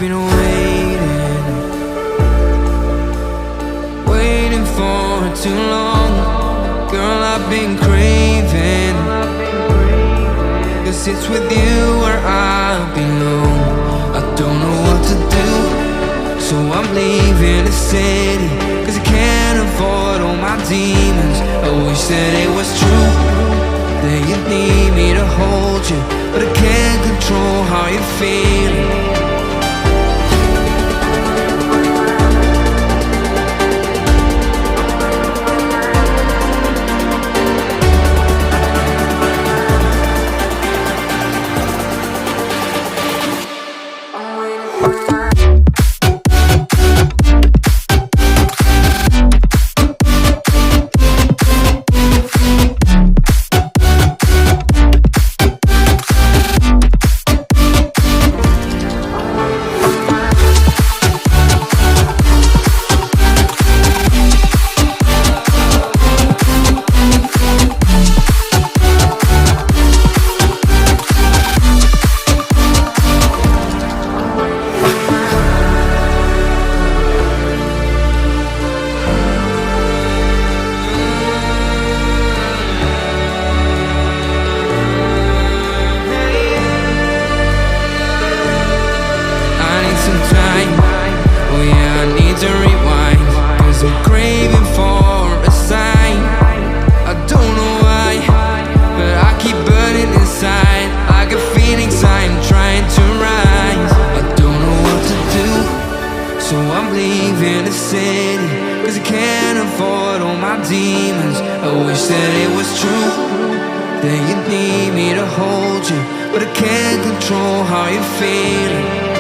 been waiting for too long. Girl, I've been craving, 'cause it's with you where I belong. I don't know what to do, so I'm leaving the city, 'cause I can't avoid all my demons. I wish that it was true, that you need me to hold you, but I can't control how you're feeling. So I'm leaving the city, 'cause I can't avoid all my demons. I wish that it was true, that you need me to hold you, but I can't control how you're feeling.